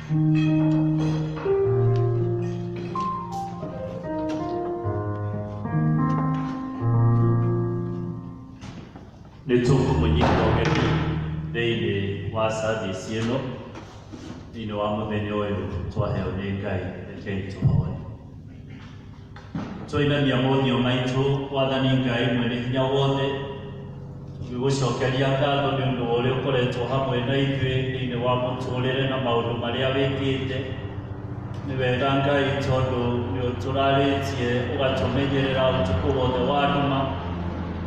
Nituku munyitogeti deile wasadi sieno ino amuthenya uyu twaheo ni Ngai reke tuhone twainamia mothio maitu wathani Ngai mwene hinya wothe tugigucokeria ngatho ni undu wa uria ukoretwo hamwe na ithuĩ thĩinĩ wa mũtũrĩre na maũndũ marĩa wĩkĩte. Nĩ wega Ngai tondũ nĩ ũtũrarĩtie ũgatũmenyerera ũtukũ wothe wa nduma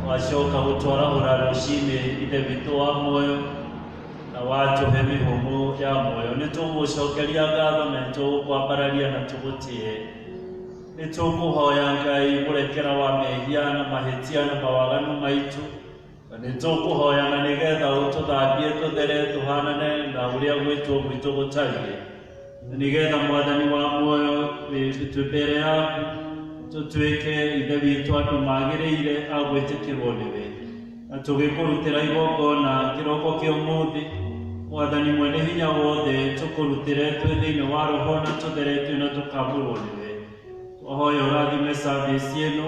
wacoka gũtwarahũra rũcinĩ ithe witũ wa muoyo na watũhe mĩhũmũ ya muoyo. Nĩ tũgũcokeria ngatho na tũgũkwambararia na tũgũtĩe. Nĩ tũkũhoya Ngai mũrekera wa mehia na mahĩtia na mawaganu maitũ. Nĩ tũkũhoya na nĩgetha ũtũthambie tũthere tũhanane na ũrĩa gwĩtwo gwitũ gũtariĩ. Nĩgetha Mwathani wa muoyo twĩ mbere yaku tũtuĩke ithe witũ andũ magĩrĩire a gwĩtĩkĩrwo nĩwe. Na tũgĩkũrutĩra igongona kĩroko kĩa ũmũthĩ Mwathani mwene hinya wothe tũkũrutĩre twĩ thĩinĩ wa roho na tũtheretio na tũkamũrwo nĩwe. Twahoya ũrathime service ĩno,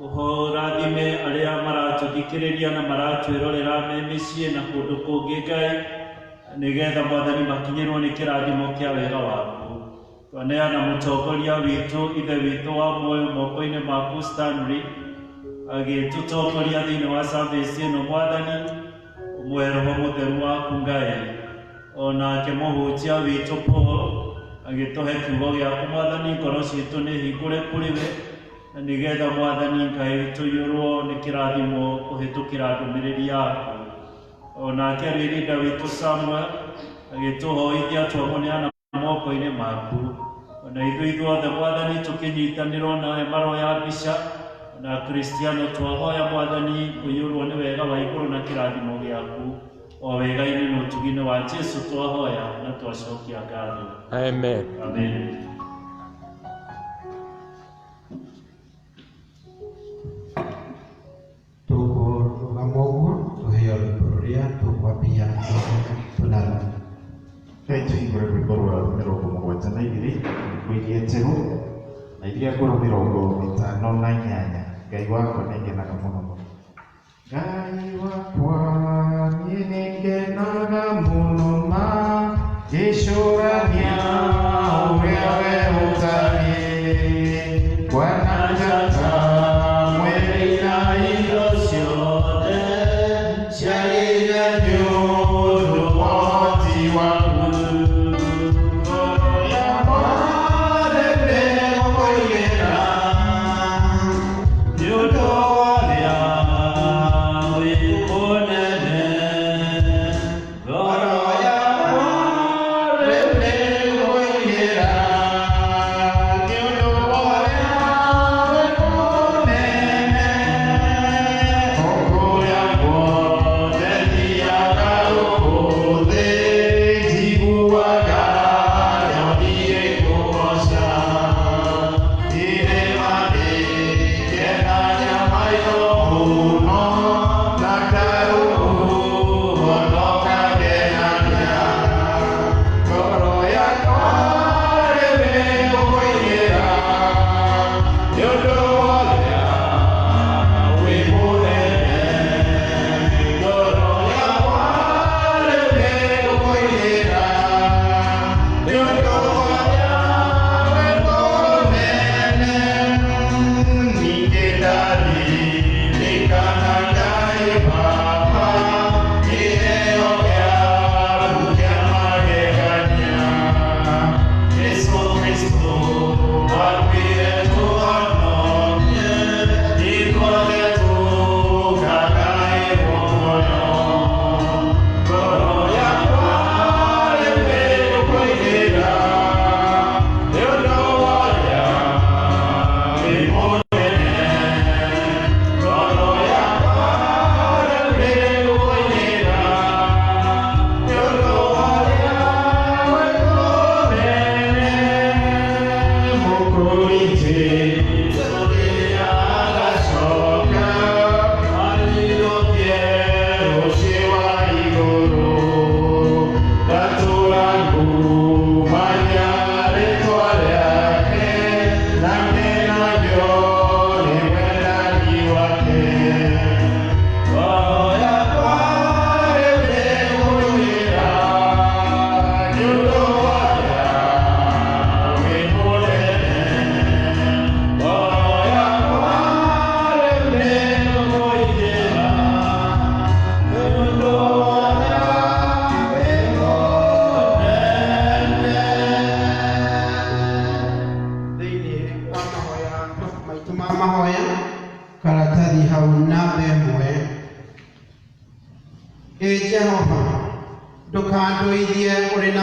ũrathime arĩa maratũthikĩrĩria na maratwĩrorera me mĩciĩ na kũndũ kũngĩ Ngai, nĩgetha Mwathani makinyĩrwo nĩ kĩrathimo kĩa wega waku. Twaneana mũtongoria witũ ithe witũ wa muoyo moko-inĩ maku Stanley agĩtũtongoria thĩinĩ wa service ĩno Mwathani, ũmũhe roho mũtheru waku Ngai. Onake mũhunjia witũ Paul agĩtũhe kiugo gĩaku Mwathani, ngoro citũ nĩ hingũre kũrĩ we, na nĩgetha Mwathani Ngai tũiyũrwo nĩ kĩrathimo kũhĩtũkĩra ndũmĩrĩri yaku. Onake rĩrinda witũ Samuel agĩtũhoithia twamũneana moko-inĩ maku. Ona ithuothe Mwathani tũkĩnyitanĩrwo nawe maroya mbica na Kristiano twahoya Mwathani kũiyũrwo nĩ wega wa igũrũ na kĩrathimo gĩaku, o wega-inĩ na ũtugi-inĩ wa Jesũ twahoya na twacokia ngatho. Amen. Amen. Tũkũrũgama ũguo tũheo rwĩmbo rũrĩa tũkwambia tũnara. Ngai tũhingũre rwĩmbo rwa 72 rwĩgiĩ Njehu na iria ngoro 58. Ngai wakwa nĩ ngenaga mũno. Ngai wakwa niĩ nĩ ngenaga mũno ngĩcũrania ũrĩa we ũtariĩ kwananjata mwĩrĩ na indo ciothe ciagĩire nĩ ũndũ wa ũhoti waku. Amen.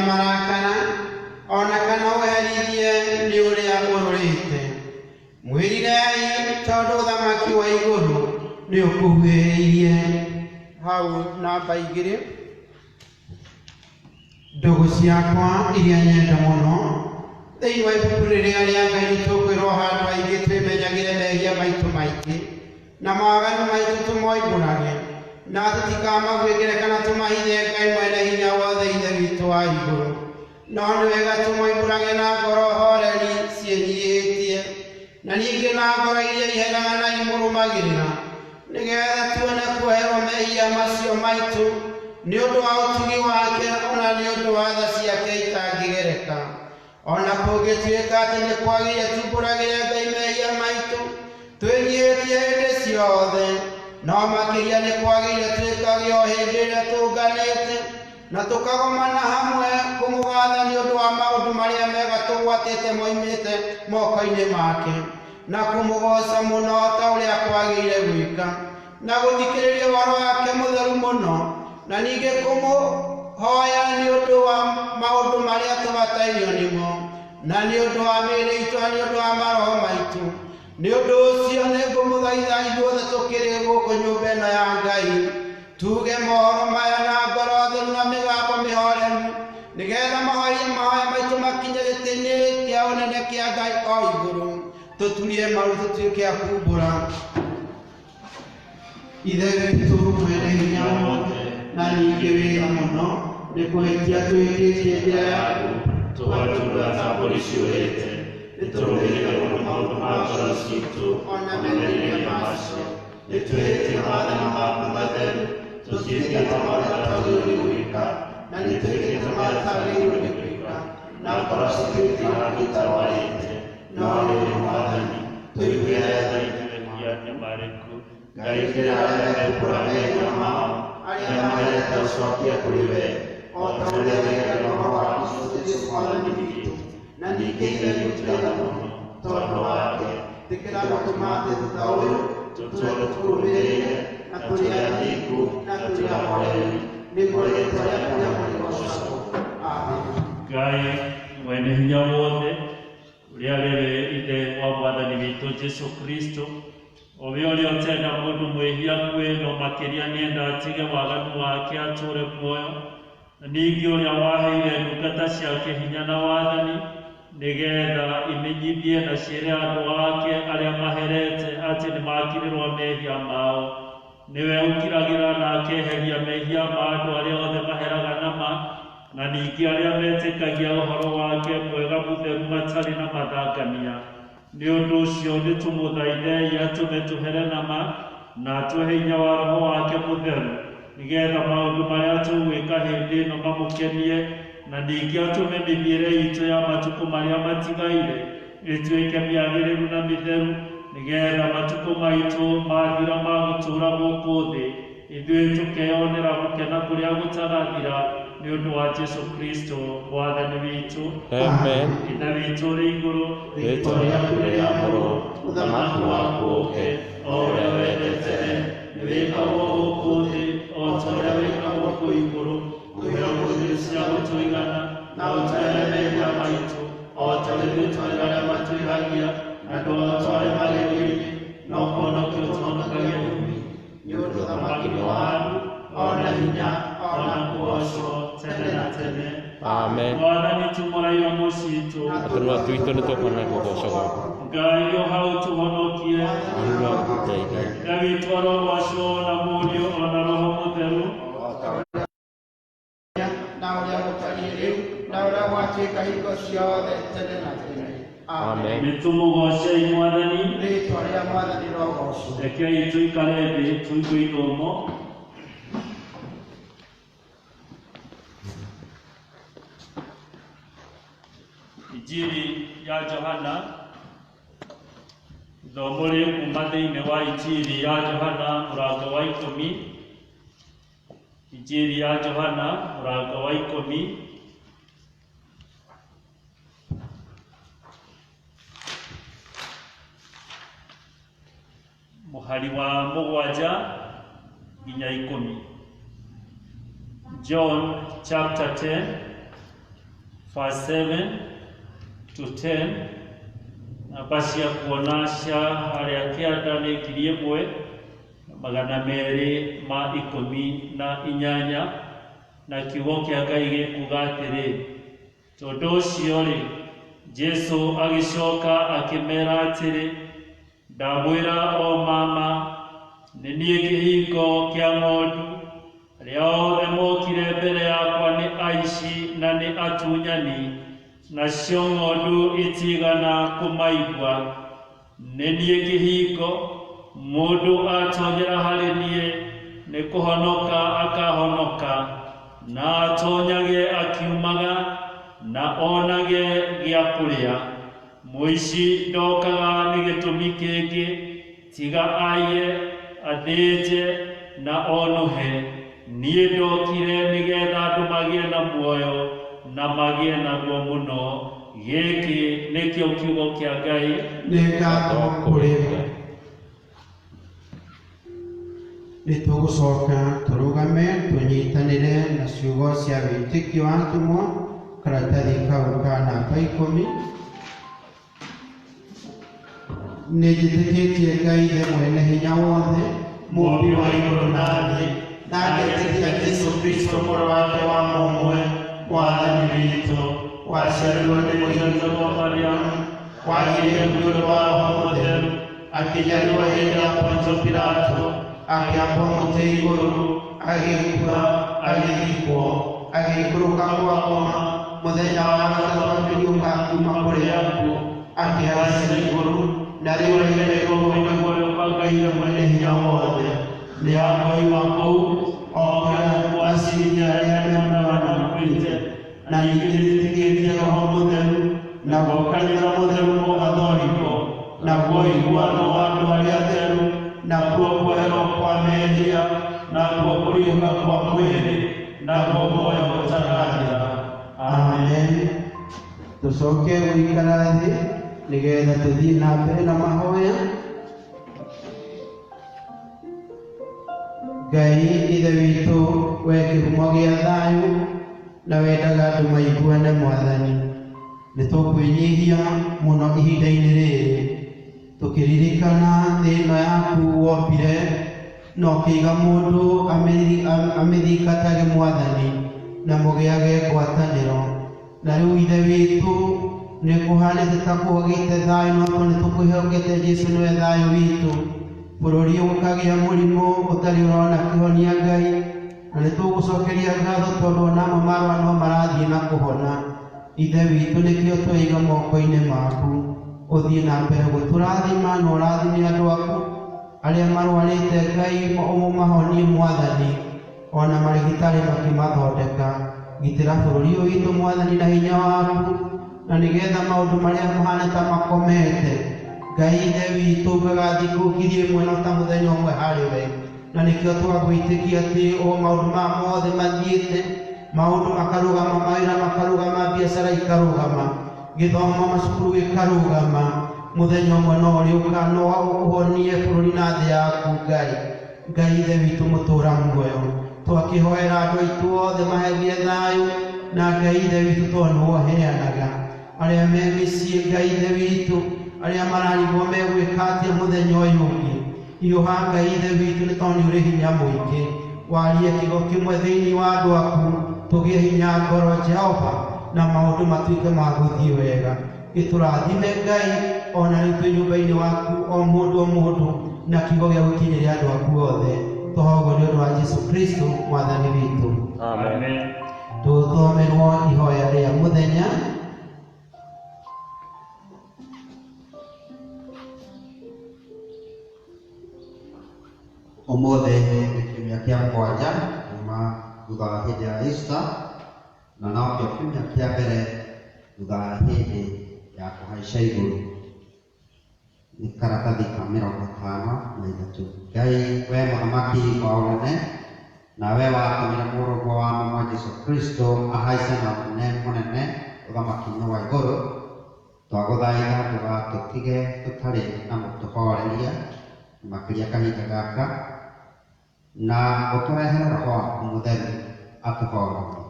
marakara ona kana weherithie nĩ ũrĩa ũrũrĩte. Mwĩrirei tondũ ũthamaki wa igũrũ nĩ ũkuhĩrĩirie. Hau namba 2. Ndũgũ ciakwa iria nyenda mũno, thĩinĩ wa ibuku rĩrĩa rĩa Ngai nĩtũkwĩrwo handũ aingĩ twĩmenyagĩre mehia maitũ maingĩ na mawaganu maitũ tũmoimbũrage, na tũtikamagwĩkĩre kana tũmahithe Ngai mwene hinya wothe ithe witũ wa igũrũ. No nĩ wega tũmoimbũrage na ngoro horeri ciĩnyihĩtie, na ningĩ na ngoro iria ihenaga na imũrũmagĩrĩra, nĩgetha tuone kuoherwo mehia macio maitũ nĩ ũndũ wa ũtugi wake, ona nĩ ũndũ wa tha ciake itangĩgereka. Ona kũngĩtuĩka atĩ nĩ kwagĩrĩire tumbũragĩre Ngai mehia maitũ twĩnyihĩtie hĩndĩ ciothe, no makĩria nĩ kwagĩrĩire twĩkage o hĩndĩ ĩrĩa tũnganĩte na tũkagomana hamwe kũmũgatha nĩ ũndũ wa maũndũ marĩa mega tũgwatĩte moimĩte moko-inĩ make, na kũmũgoca mũno ta ũrĩa kwagĩrĩire gwĩka, na gũthikĩrĩria ũhoro wake mũtheru mũno, na ningĩ kũmũhoya nĩ ũndũ wa maũndũ marĩa tũbatairio nĩmo, na nĩ ũndũ wa mĩĩrĩ itũ, nĩ ũndũ wa maroho maitũ. Nĩ ũndũ ũcio nĩ ngũmũthaitha ithuothe tũkĩrĩ gũkũ nyũmba ĩno ya Ngai tuge mohoro maya na ngoro theru na mĩgambo mĩhoreru, nĩgetha mahoya maitũ makinye gĩtĩ-inĩ kĩa ũnene kĩa Ngai o igũrũ. Tũturie maru tũtuĩke a kumbũra. Ithe witũ mwene hinya wothe na ningĩ wĩra mũno, nĩ kũhĩtia twĩkĩtie njĩra yaku tũgatũra mbũri ciũrĩte, nĩtũrũmĩrĩre mũno maũndũ ma ngoro citũ ona merirĩria macio, nĩtwĩhĩtie maathani maku matheru, tũtiĩkĩte maũndũ matagĩrĩire gwĩka, na nĩtwĩkĩte marĩa tagĩrĩirwo nĩ gwĩka, na ngoro citũ itarwarĩte. No rĩu Mwathani, tũiguĩre tha itũrĩkia nyamarĩku, Ngai kĩrĩa arĩa mekũra mehia mao, arĩa marete ũcokia kũrĩ we, o ta ũrĩa wega roho waku Jesũ Mwathani witũ, na ningĩ ithe nĩtwenda mũno tondũ wake, tĩkĩra gũtũma atĩ thutha ũyũ tũtũre tũkũrũmĩrĩire na tũrĩ athingu na tũrĩ ahoreri, nĩguo rĩĩtwa rĩaku rĩagocwo. Amen. Ngai mwene hinya wothe ũrĩa rĩrĩ ithe wa Mwathani witũ Jesũ Kristo, owe ũrĩa ũtenda mũndũ mwĩhia kwĩ, no makĩria nĩenda atige waganu wake atũũre muoyo, na ningĩ ũrĩa waheire ndungata ciake hinya na wathani, nĩgetha imenyithie na ciĩre andũ ake arĩa maherete atĩ nĩ makirĩrwo mehia mao. Nĩwe ũkiragĩra na akeheria mehia ma andũ arĩa othe maheraga nama, na ningĩ arĩa metĩkagia ũhoro wake mwega mũtheru matarĩ na mathangania. Nĩ ũndũ ũcio nĩtũmũthaithei atũme tũhere nama na atũhe hinya wa roho wake mũtheru, nĩgetha maũndũ marĩa tũgwĩka hĩndĩ ĩno mamũkenie, na ningĩ atũme mĩthiĩre itũ ya matukũ marĩa matigaire ĩtuĩke mĩagĩrĩru na mĩtheru, nĩgetha matukũ maitũ mathira ma gũtũũra gũkũ thĩ ithuĩ tũkeyonera gũkena kũrĩa gũtagathira, nĩ ũndũ wa Jesũ Kristo Mwathani witũ. Amen. Ithe witũ ũrĩ igũrũ, Rĩĩtwa rĩaku rĩamũrwo, ũthamaki waku ũũke, o ũrĩa wendete nĩ wĩkagwo gũkũ thĩ o ta ũrĩa wĩkagwo kũu igũrũ. Tũhe ũmũthĩ cia gũtũigana, na ũtũhere mehia maitũ o ta ũrĩa twĩtwaraga arĩa matwĩhagia, na ndũgatware magerio-inĩ, no ũhonokie ũtũhonokagie ũũru. Nĩ ũndũ ũthamaki nĩ waku, ona hinya, ona kũgocwo tene na tene. Amen. Mwathani tumũraia mũcitũ, Atũnua twitũ nĩtũkona kũgoca gwaku. Ngai o hau tũhonokie, Anua gũteithia. na witũ arogocwo na Mũriũ ona Roho Mũtheru, na ũrĩa gũtariĩ rĩu na ũrĩa gwatuĩka hingo ciothe tene na tene. Amen. nĩtũmũgocei Mwathani. Rĩĩtwa rĩa Mwathani rogocwo. Rekei tũikare thĩ tũigue ithomo. Injili ya Johana, ithomo rĩ kuma thĩinĩ wa Injili ya Johana mũrango wa 10. Injili ya Johana mũrango wa 10. Mũhari wa 7 nginya 10. John chapter 10 verse 7 to 10 namba cia kuonasha harĩa kĩanda nĩ 1,218 na kiugo kĩa Ngai gĩkuuga atĩrĩ, tondũ ũcio-rĩ, Jesũ agĩcoka akĩmeera atĩrĩ, ndamwĩra o mama, nĩ niĩ kĩhingo kĩa ng'ondu. Arĩa othe mokire mbere yakwa nĩ aici na nĩ atunyani, nacio ng'ondu itigana kũmaigua. Nĩ niĩ kĩhingo, mũndũ atonyera harĩ niĩ nĩ kũhonoka akahonoka, na atonyage akiumaga, na onage gĩa kũrĩa. Mũici ndokaga nĩ gĩtũmi kĩngĩ tiga aiye, athĩnje na onuhe. Niĩ ndokire nĩgetha andũ magĩe na muoyo na magĩe naguo mũno. Gĩkĩ nĩkĩo kiugo kĩa Ngai. Nĩ ngatho kũrĩ we. Nĩ tũgũcoka tũrũgame tũnyitanĩre na ciugo cia wĩtĩkio wa atũmwo, karatathi kau ka namba 10. Nĩ njĩtĩkĩtie Ngai Ithe mwene hinya wothe, mũmbi wa igũrũ na thĩ, na ngetĩkia Jesũ Kristo mũrũ wake wa mũmwe, mwathani witũ, waciarirwo nĩ mũirĩtu wa Mariamu, wagirio nĩ ũndũ wa Roho Mũtheru, akĩnyarirwo hĩndĩ ya Pontio Pilato, akĩambwo mũtĩ igũrũ, agĩkua, agĩthikwo, agĩikũrũka gwa ngoma, mũthenya wa gatatũ akĩriũka kuuma kũrĩ akuũ, akĩhaica igũrũ, na rĩu oimĩte igũrũ-inĩ kwa Ngai Ithe mwene hinya wothe. Nĩ akoima kũu, okĩra gwaciria arĩa meonaga na makuĩte, na ningĩ nĩtĩkĩtie Roho Mũtheru, na gokanĩra mũtheru mũgathoriko, naguo ũiguano wa andũ arĩa atheru, nakuo kuoherwo kwa mehia, nakuo kũriũka kwa mwĩrĩ, naguo muoyo gũtarathira. Amen. Tũcoke gũikara thĩ nĩgetha tũthiĩ na mbere na mahoya. Ngai Ithe witũ, wee kĩhumo gĩa thayũ, na wendaga andũ maiguane Mwathani, nĩ tũkwĩnyihia mũno ihinda-inĩ rĩrĩ, tũkĩririkana thĩ ĩno yaku wombire na ũkĩiga mũndũ amĩthingatage Mwathani na mũgĩage ngwatanĩro. Na rĩu Ithe witũ, nĩ kũhanĩte ta kũgĩte thayũ, no nĩ tũkwĩhokete Jesũ nĩwe thayũ witũ. Bũrũri ũkagĩa mũrimũ ũtarĩ ũrona kĩhonia Ngai, na nĩ tũgũcokeria ngatho tondũ onamo marũa no marathiĩ na kũhona. Ithe witũ, nĩkĩo twaiga moko-inĩ maku, ũthiĩ na mbere gũtũrathima na ũrathime andũ aku arĩa marwarĩte Ngai, ũmũmahonie Mwathani, ona marĩgĩtarĩ makĩmathondeka. Gitĩra bũrũri ũyũ witũ Mwathani na hinya waku, na nĩgetha maũndũ marĩa mahana ta makomete, Ngai Ithe witũ ũgagathikũkirie ĩmwe no ta mũthenya ũmwe harĩ we. Na nĩkĩo twagwĩtĩkia atĩ o maũndũ maya mothe mathiĩte, maũndũ makarũgama, mawĩra makarũgama, biacara ikarũgama, gĩthomo macukuru gĩkarũgama, mũthenya ũmwe no ũrĩũka no ũhonie bũrũri na thĩ yaku Ngai. Ngai Ithe witũ mũtũũra muoyo, twakĩhoera andũ aitũ othe mahegie thayũ, na Ngai Ithe witũ tondũ nĩwe ũheanaga. Arĩa me mĩciĩ Ngai Ithe witũ, arĩa mararigwo megwĩka atĩa mũthenya ũyũ ũngĩ, hiũha Ngai Ithe witũ nĩ tondũ nĩ ũrĩ hinya mũingĩ. Warie kiugo kĩmwe thĩinĩ wa andũ aku, tũgĩe hinya ngoro Jehova, na maũndũ matuĩke ma gũthiĩ wega. Gĩtũrathime Ngai, ona rĩu twĩ nyũmba-inĩ waku, o mũndũ na kiugo gĩa gũkinyĩria andũ aku othe. Tũhoguo nĩ ũndũ wa Jesũ Kristo Mwathani witũ. Amen. Tũthomerwo ihoya rĩa mũthenya. Ũmũthĩ nĩ kiumia kĩa 7 kuma thutha wa hĩndĩ ya Easter, na nokĩo kiumia kĩa mbere thutha wa hĩndĩ ya kũhaica igũrũ. Nĩ karatathi ka 53. Ngai we mũthamaki wa ũnene, na we watũmire mũrũguo wa mũmwe Jesũ Kristo ahaice na ũnene mũnene ũthamaki-inĩ wa igũrũ, twagũthaitha ndũgatũtige tũtarĩ na mũtũhoreria makĩria kahinda gaka, na ũtũrehere Roho waku Mũtheru atũhorerie.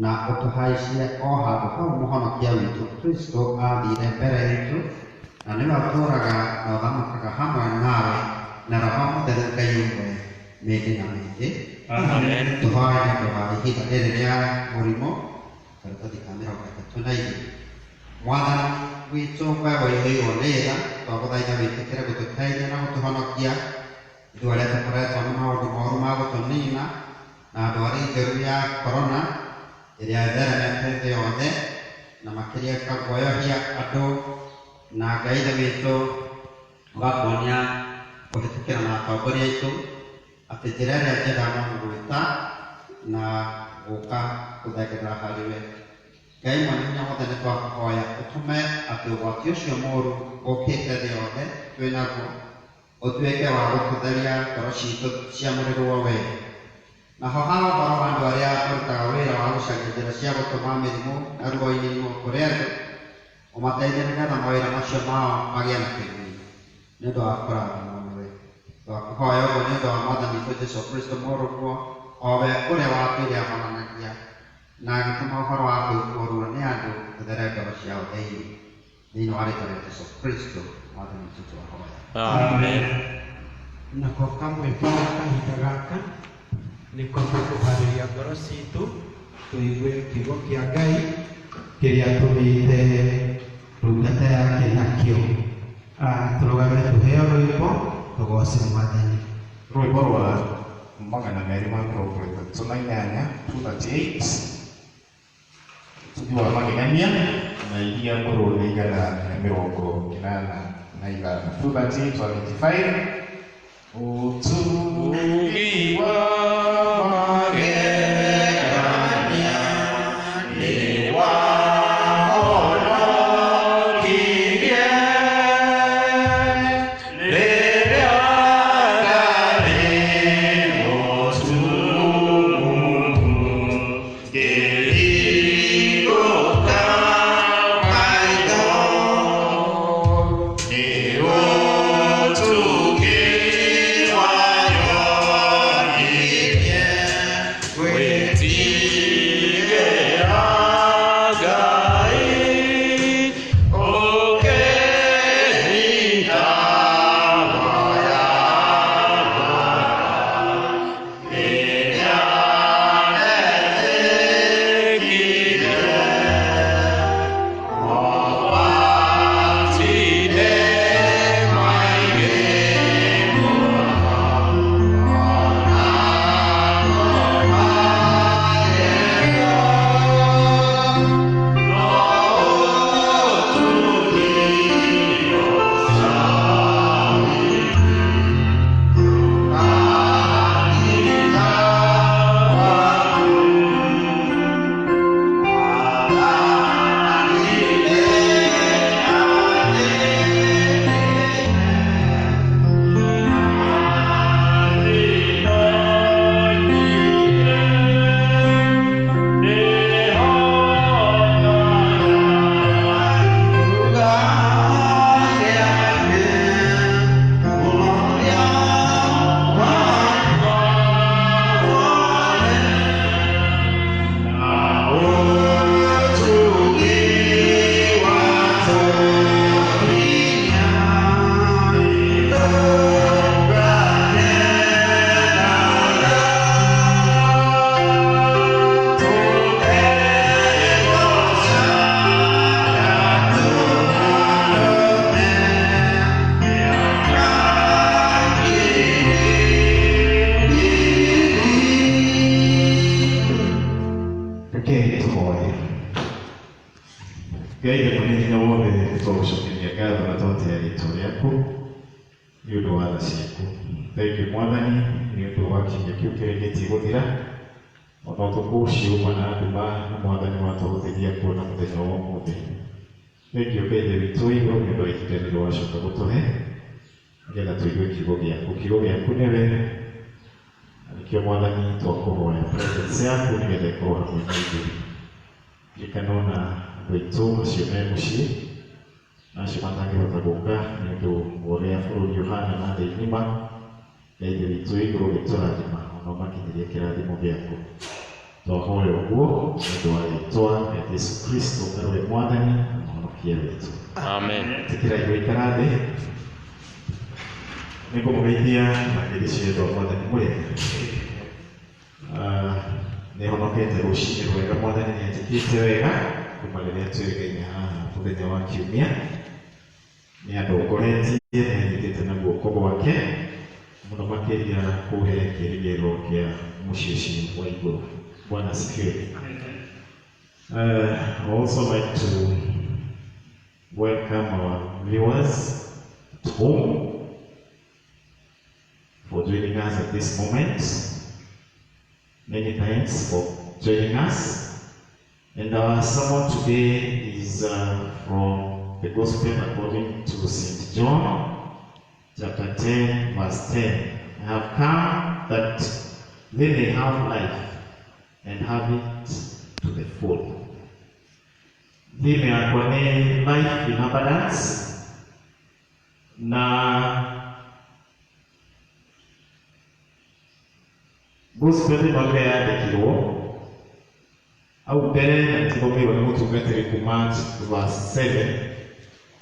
na ũtũhaicie o handũ hau mũhonokia witũ Kristo athire mbere itũ na nĩwe ũtũũraga na ũthamakaga hamwe nawe na Roho Mũtheru Ngai ũmwe mĩndĩ na mĩndĩ. Amen. Tũhoe nĩ ũndũ wa ihinda rĩrĩ rĩa mũrimũ karatathi ka 32. Mwathani witũ we ũihũirwo nĩ tha, twagũthaitha wĩtĩkĩre gũtũteithia na gũtũhonokia ithuĩ arĩa tũkoretwo na maũndũ moru ma gũtũnina na ndwari njũru ya korona ĩrĩa ĩtheremete thĩ yothe na makĩria ĩkaguoyohia andũ, na Ngai witũ ũgatuonia kũhĩtũkĩra na atongoria aitũ atĩ njĩra ĩrĩa njega no gwĩta na gũka gũthengerera harĩ we. Ngai mwene hinya wothe nĩ twakũhoya ũtũme atĩ ũgwati ũcio mũũru ũkĩte thĩ yothe twĩ naguo ũtuĩke wa gũtũtheria ngoro citũ ciamũrĩrwo we. Naho ha ũhoro wa andũ arĩa marutaga wĩra wa gũcaria njĩra cia gũtũma mĩrimũ na ruo-inĩ imwe kũrĩ andũ, ũmateithie nĩgetha mawĩra macio mao magĩe na kĩguni nĩ ũndũ wa kũrathimwo nĩwe. Twakũhoya ũguo nĩ ũndũ wa Mwathani witũ Jesũ Kristo mũrũguo, o we ũrĩa watũire ahonanagia na agĩtũma ũhoro wa kwĩruo nĩ andũ ũthere ngoro ciao thĩinĩ wa rĩĩtwa rĩa Jesũ Kristo Mwathani witũ twahoya. Amen. Nako kamwe ka kahinda gaka nĩko tũkũharĩria ngoro citũ tũigue kiugo kĩa Ngai kĩrĩa tũmĩte ndungata yake nakĩo. Tũrũgame tũheo rwĩmbo tũgoce Mwathani. Rwĩmbo rwa 238 tuthi wa magegania na iria ngũrũ nĩ 185 238 Utugi wa magegania ni wahonokie rĩrĩa ngarĩrwo tu Mungu kĩhingũka maitho nĩ ũtugi Ngai mwene hinya wothe nĩtwagũcokeria ngatho na twatĩĩa rĩĩtwa rĩaku nĩ ũndũ wa tha ciaku. Thengiũ Mwathani nĩ ũndũ wa kiumia kĩu kĩrĩkĩtie gũthira, ona ũtukũ ũcio uma na nduma na Mwathani watũhotithia kuona mũthenya wa ũmũthĩ. Thengiũ Ngai witũ igũrũ nĩ ũndũ wa ihinda rĩrĩ wacoka gũtũhe nĩgetha tũigue kiugo gĩaku. Kiugo gĩaku nĩwe na nĩkĩo Mwathani twakũhoya presence yaku nĩgetha ĩkorwo hamwe na ithuĩ. Ririkana na witũ acio me mũciĩ na acio matangĩhota gũka nĩ ũndũ wa ũrĩa bũrũri ũhana na thĩ ng'ima. Ngai witũ igũrũ gĩtũrathima ona ũmakinyĩrie kĩrathimo gĩaku. twahoya ũguo nĩ ũndũ wa rĩĩtwa rĩa Yesu Kristo we Mwathani na Mũhonokia witũ. Amen. Tĩkĩrai gũikara thĩ nĩguo mũgeithia makĩria ciĩtwa Mwathani mũrĩa nĩ honokete rũcinĩ rwega. Mwathani nĩ anjĩkĩte wega kuma rĩrĩa twĩrĩgaine haha mũthenya wa Kiumia. Nĩ andongoretie na anyitĩte na guoko gwake mũno makĩria kũhe kĩĩrĩgĩrĩro kĩa mũciĩ ũcio wa igũrũ. Bwana asifiwe. I also like to welcome our viewers at home for joining us at this moment. Many thanks for joining us. And our sermon today is from the Gospel according to St. John, chapter 10, verse 10. I have come that they may have life and have it to the full. They may acquire life in abundance. Na Gospel nĩwe yandĩkirwo au mbere na tũthomĩirwo nĩ mũtungatĩri kuma verse 7.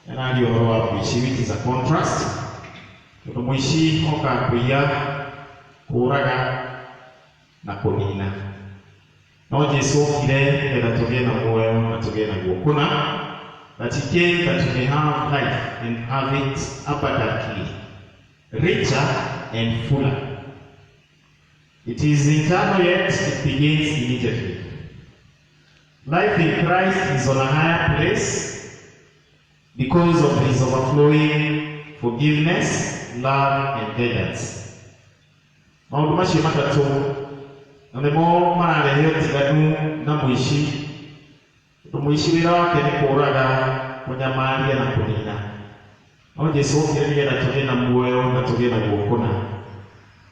Nĩ ũhoro wa mũici, which is a contrast. Tondũ mũici oka kũiya, kũũraga na kũnina. No Jesũ okire nĩgetha tũgĩe na muoyo na tũgĩe na guokũna. That he came that we may have life and have it abundantly, richer and fuller. It is internal yet it begins immediately. Life in Christ is on a higher place because of his overflowing forgiveness, love, and guidance. Maũndũ macio matatũ na nĩmo mararehe ũtiganu na mũici. Mũici wĩra wake nĩ kũũraga, kũnyamaria na kũnina. No Jesũ okire nĩgetha tũgĩe na muoyo na tũgĩe na guokũna.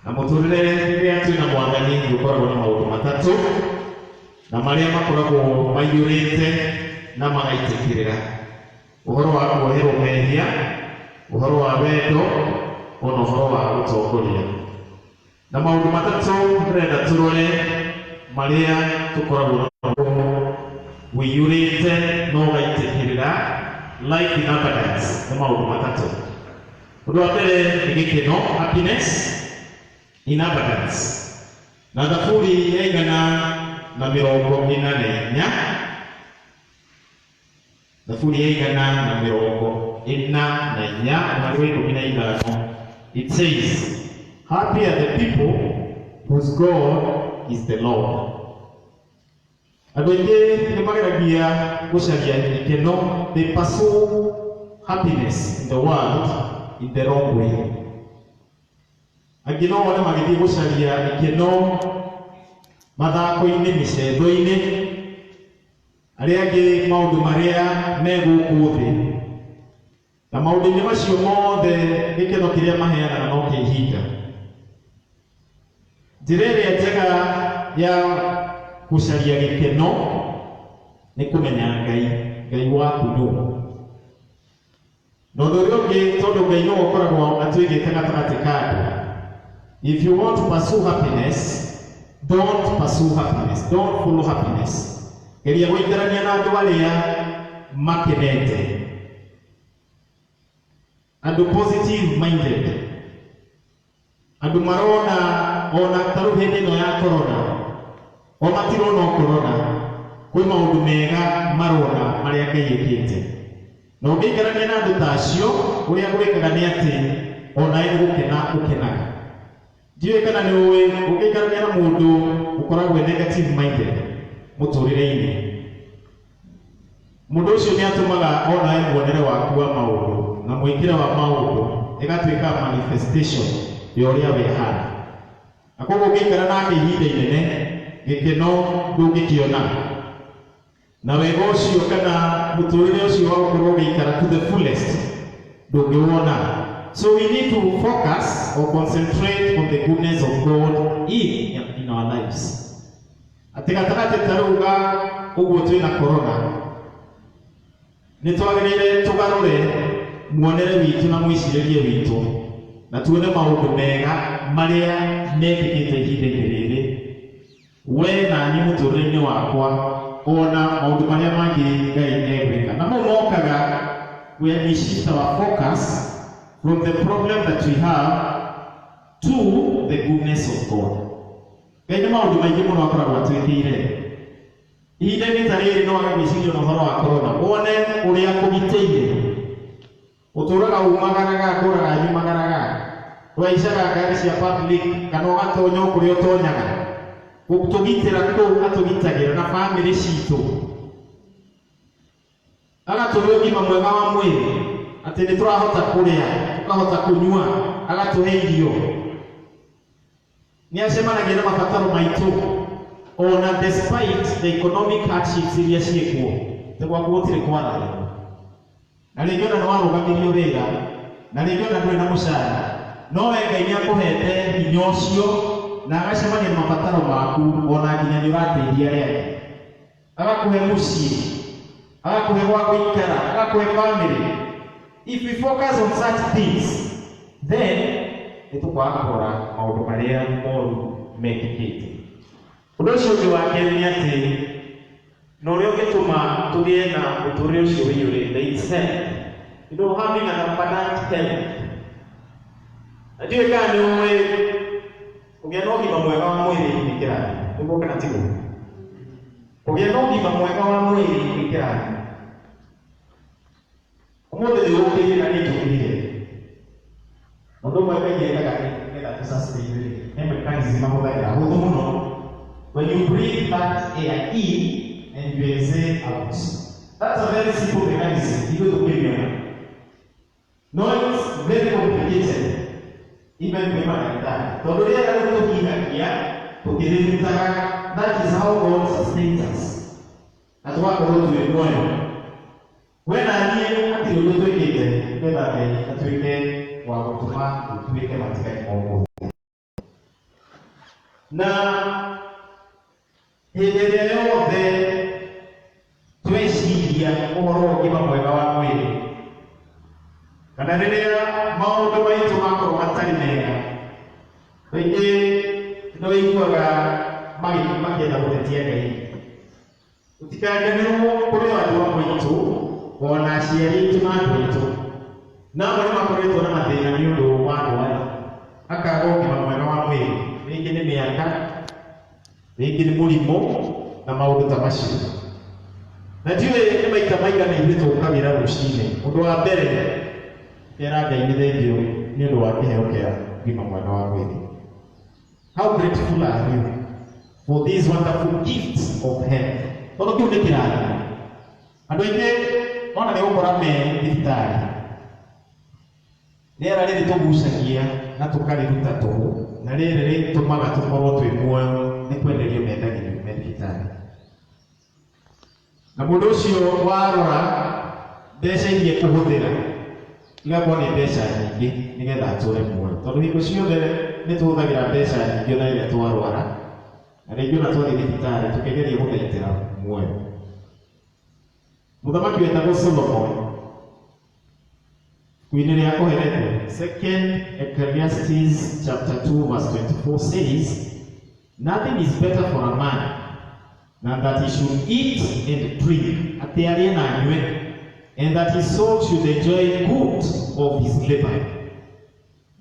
Na mũtũrĩre rĩrĩa twĩna Mwathani nĩũkoragwo na maũndũ matatũ na marĩa makoragwo maiyũrĩte na magaitĩkĩrĩra. Ũhoro wa kuoherwo mehia, ũhoro wa wendo, ona ũhoro wa gũtongoria. Na maũndũ matatũ ndĩrenda tũrore marĩa tũkoragwo namo wĩiyũrĩte na ũgaitĩkĩrĩra, life in abundance nĩ maũndũ matatũ. Ũndũ wa mbere nĩ gĩkeno, happiness in abundance. Na Thaburi ya 144, Thaburi ya 144, it says, happy are the people whose God is the Lord. Andũ aingĩ nĩ mageragia gũcaria gĩkeno. They pursue happiness in the world in the wrong way. Angĩ no wone magĩthiĩ gũcaria gĩkeno mathako-inĩ, mĩcendo-inĩ. Arĩa angĩ maũndũ marĩa me gũkũ thĩ. Na maũndũ-inĩ macio mothe gĩkeno kĩrĩa maheanaga no kĩihinga. Njĩra ĩrĩa njega ya gũcaria gĩkeno nĩ kũmenya Ngai waku nũ. Na ũndũ ũrĩa ũngĩ, tondũ Ngai nĩwe ũkoragwo atũigĩte gatagatĩ ka andũ. If you want to pursue happiness, don't pursue happiness. Don't follow happiness. Geria gũikarania na andũ arĩa makenete. Andũ positive minded. Andũ marona ona tarũ hĩndĩ ĩno ya corona. O matirona corona. Kwĩ maũndũ mega marona marĩa Ngai ĩkĩte. Na ũngĩikarania na andũ ta acio, ũrĩa gwĩkaga nĩ atĩ ona nĩ gũkena ũkenaga. Ndiũĩ kana nĩ ũĩ ũngĩikarania na mũndũ ũkoragwo negative minded mũtũrĩre-inĩ. Mũndũ ũcio nĩ atũmaga ona muonere waku wa maũndũ na mwĩkĩre wa maũndũ ĩgatuĩka manifestation ya ũrĩa we hana. Na koguo ũngĩikara nake ihinda inene, gĩkeno ndũngĩkĩona. Na wega ũcio kana mũtũrĩre ũcio wa gũkorwo ũgĩikara to the fullest ndũngĩwona. So we need to focus or concentrate on the goodness of God in our lives. Atĩ gatagatĩ tarauga ũguo twĩna corona, nĩ twagĩrĩire tũgarũre muonere witũ na mwĩcirĩrie witũ na tuone maũndũ mega marĩa mekĩkĩte ihinda-inĩ rĩrĩ we na ni muturire-ini wakwa ona maundu maria mangi Ngai egwika na mau mokaga when we shift our focus from the problem that we have to the goodness of God. Ngai nĩ maũndũ maingĩ mũno akoragwo atwĩkĩire. Ihinda-inĩ ta rĩrĩ no wage gwĩciria na ũhoro wa corona wone ũrĩa kũgitĩire. Ũtũũraga umagaraga kũũraga nyumagaraga waicaga ngari cia public kana ũgatonya kũrĩa ũtonyaga. Gũtũgitĩra kũu atũgitagĩra na bamĩrĩ citũ. Agatũhe ũgima mwega wa mwĩrĩ atĩ nĩ tũrahota kũrĩa tũkahota kũnyua agatũhe irio. Nĩ acemanagia na mabataro maitũ ona despite the economic hardships iria ciĩkuo nĩ gwaku gũtirĩ kwaraga. Na rĩngĩ ona nĩ warũgamirio wĩra na rĩngĩ ona ndũrĩ na mũcara no we Ngai nĩ akũhete hinya ũcio na agacemania na mabataro maku ona nginya nĩ ũrateithia arĩa angĩ. Agakũhe mũciĩ agakũhe gwa gũikara agakũhe family. If we focus on such things then nĩtũkwaga kũrora maũndũ marĩa moru mekĩkĩte. Ũndũ ũcio ũngĩ wa kerĩ nĩ atĩ na ũrĩa ũngĩtũma tũgĩe na ũtũũro ũcio wĩiyũrĩte itself, having an abundant health. Ndiũĩ kana nĩ ũĩ kũgĩa na ũgima mwega wa mwĩrĩ nĩ kĩrathimo, nĩguo kana tiguo? Kũgĩa na ũgima mwega wa mwĩrĩ nĩ kĩrathimo. Ũmũthĩ ndĩũkĩrire na nĩnjũkĩrire. Mũndũ ũmwe kaingĩ ekaga nĩgetha tũcacĩrĩire he mechanism mahũthagĩra hũthũ mũno. When you breathe that air in and you exhale out. That's a very simple mechanism. You go to million. No, it's very complicated. Even people like that. That is how God sustains us. That's what God will do. When I hear until you do it, now, hĩndĩ yothe tweciria ũhoro wa ũgima mwega wa mwĩrĩ kana rĩrĩa maũndũ maitũ makorwo matarĩ mega, rĩngĩ nĩ ũiguaga makĩenda gũtetia Ngai. Tũtikanganĩrwo kũrĩ andũ amwe aitũ ona aciari aitũ na andũ aitũ na amwe nĩ makoretwo na mathĩna nĩ ũndũ wa ndwari akaga ũgima mwega wa mwĩrĩ, rĩngĩ nĩ mĩaka, rĩngĩ nĩ mũrimũ na maũndũ ta macio. Na ndiũĩ nĩ maita maigana ithuĩ tũkagĩra rũcinĩ. Ũndũ wa mbere kera Ngai nĩ thengio nĩ ũndũ wa kĩheo kĩa ũgima mwega wa mwĩrĩ. How grateful are you for these wonderful gifts of health? Tondũ kĩu nĩ kĩrathimo. Andũ aingĩ ona nĩ gũkora me thibitarĩ, rĩera rĩrĩ tũgucagia na tũkarĩruta tũhũ na rĩrĩ rĩtũmaga tũkorwo twĩ muoyo nĩ kwenderio mendagĩrio me thibitarĩ. Na mũndũ ũcio warora mbeca iria kũhũthĩra igakorwo nĩ mbeca nyingĩ nĩgetha atũre muoyo, tondũ hingo ciothe nĩ tũhũthagĩra mbeca nyingĩ na rĩrĩa twarwara na rĩngĩ ona twathiĩ thibitarĩ tũkĩgeria gũthaitĩra muoyo. Mũthamaki wetagwo Solomon ibuku-inĩ rĩa kũheretwo 2 Ecclesiastes chapter 2 verse 24 says, nothing is better for a man than that he should eat and drink, atĩ arĩe na anyue, and that his soul should enjoy good of his labor.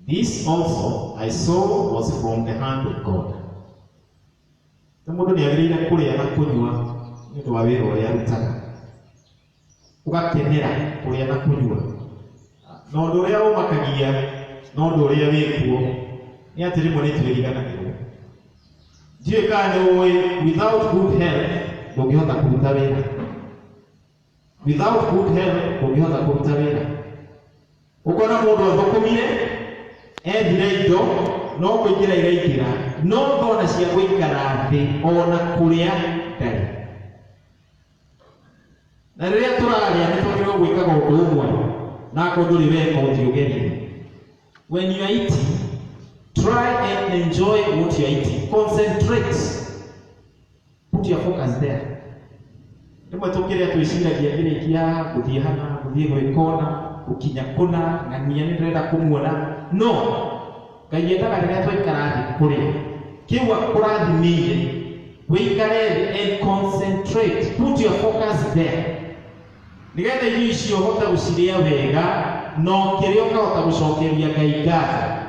This also I saw was from the hand of God. Mũndũ nĩ agĩrĩire kũrĩa na kũnyua nĩ ũndũ wa wĩra ũrĩa arutaga, ũgakenera kũrĩa na kũnyua. Na ũndũ ũrĩa ũmakagia na ũndũ ũrĩa wĩkuo nĩ atĩ rĩmwe nĩ twĩriganagĩrwo. Ndiũĩ kana nĩ ũĩ without good health ndũngĩhota kũruta wĩra. Without good health ndũngĩhota kũruta wĩra. Ũkona mũndũ athũkũmire ethire indo no kũingĩra iraingĩra no thona cia gũikara thĩ ona kũrĩa ndarĩ. Na rĩrĩa tũrarĩa nĩ twagĩrĩirwo gwĩkaga ũndũ ũmwe na ndũrĩ weka ũthiũgerie. When you are eating, try and enjoy what you are eating. Concentrate. Put your focus there. Rĩmwe tũkĩrĩa twĩciragia gĩrĩkia gũthiĩ hana, gũthiĩ gwĩkona, gũkinya kũna, na niĩ nĩ ndĩrenda kũmuona. No, Ngai endaga rĩrĩa twaikara thĩ kũrĩa, kĩu akũrathimĩire wĩikare and concentrate, put your focus there. Nigetha irio icio hota guciria wega no kiria ukahota gucokeria Ngai ngatho.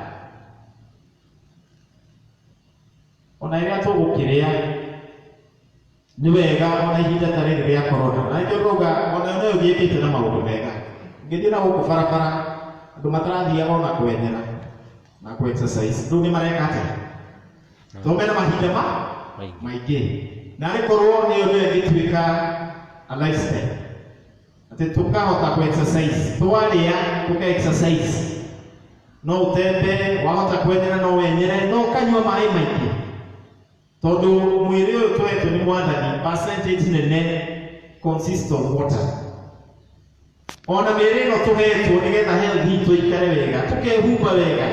Ona iria tugukiria ni wega ona ihinda ta rĩrĩ rĩa corona. Na nĩkĩo ngauga ona no ũthiĩkĩte na maũndũ mega. Ngĩthiĩ na gũkũ barabara andũ matarathiaga ona kwenyera na ku exercise. Rĩu nĩ mareka atĩa? To mena mahinda maingĩ. Na rĩkorwo nĩ ũndũ ũngĩtuĩka a lifestyle. Ati tukahota ku exercise, twaria tuka exercise. No utembe, wahota kwenyera no wenyere, no kanywa maĩ maingĩ. Tondu mwĩrĩ ũyũ twetu nĩ mwathani, percentage nene consists of water. Ona mĩĩrĩ ĩno tũhetwo nĩgetha health itũ ikare wega, tukehumba wega.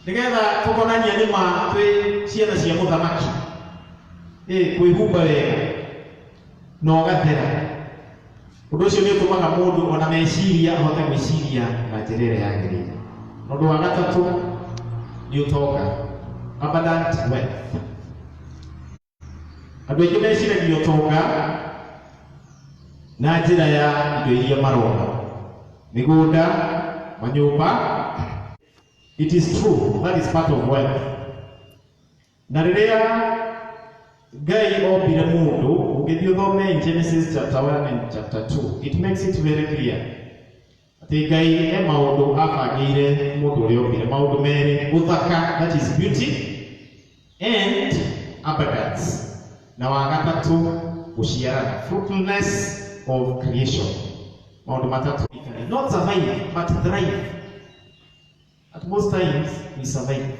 Nĩgetha tukonania nĩ ma twĩ ciana cia mũthamaki. Kwĩhumba wega na ũgathera. Ũndũ ũcio nĩ ũtũmaga mũndũ ona meciria ahote gwĩciria na njĩra ĩrĩa yagĩrĩire. Ũndũ wa gatatũ nĩ ũtonga, abundant wealth. Andũ aingĩ meciragia ũtonga na njĩra ya indo iria marona, mĩgũnda, manyũmba. It is true, that is part of wealth. Na rĩrĩa Ngai ombire mũndũ, ũngĩthiĩ ũthome in Genesis chapter 1 and chapter 2, it makes it very clear. Atĩ Ngai he maũndũ abangĩire mũndũ ũrĩa ombire, maũndũ merĩ, ũthaka, that is beauty, and abundance. Na wa gatatũ, gũciarana, fruitfulness of creation. Maũndũ matatũ. Not survive, but thrive. At most times, we survive.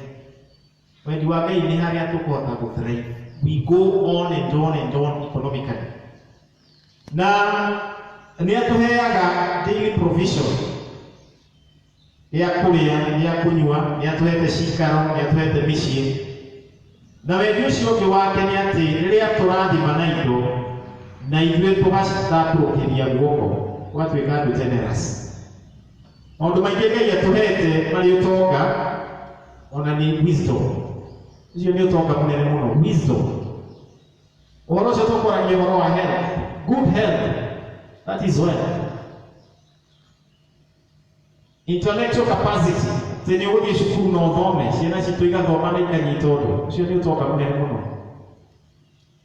Wendi wa Ngai nĩ harĩa tũkũhota gũthrive. We go on and on and on economically. Na nĩ atũheaga daily provision ya kũrĩa, ya kũnyua, nĩ atũhete cikaro, nĩ atũhete mĩciĩ. Na wendi ũcio ũngĩ wake nĩ atĩ rĩrĩa tũrathima na indo na ithuĩ tũgacitambũrũkĩria guoko, ũgatuĩka andũ generous. Maũndũ maingĩ Ngai atũhete marĩ ũtonga ona nĩ wisdom. Ũcio nĩ ũtonga mũnene mũno, wisdom. Ũhoro ũcio tũkũragia ũhoro wa health, good health, that is wealth. Intellectual capacity, tĩ nĩ ũgũthiĩ cukuru na ũthome, ciana citũ igathoma na ikanyita ũndũ, ũcio nĩ ũtonga mũnene mũno.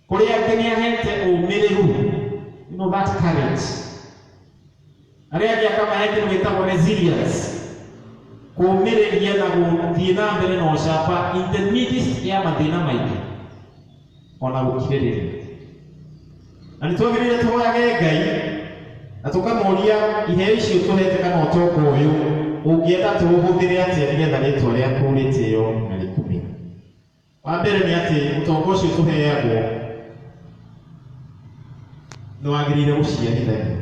Kũrĩa angĩ nĩ ahete ũmĩrĩru, you know that courage. Arĩa angĩ akamahete nĩ gwĩtagwo resilience. Kũũmĩrĩria na gũthiĩ na mbere na ũcamba in the midst ya mathĩna maingĩ ona gũkirĩrĩria. Na nĩ twagĩrĩire tũhoyage Ngai na tũkamũria iheo icio tũhete kana ũtonga ũyũ ũngĩenda tũũhũthĩre atĩa nĩgetha rĩtwa rĩaku rĩtĩĩo na rĩkumĩre. Wa mbere nĩ atĩ ũtonga ũcio tũheagwo nĩ wagĩrĩire gũciarithania.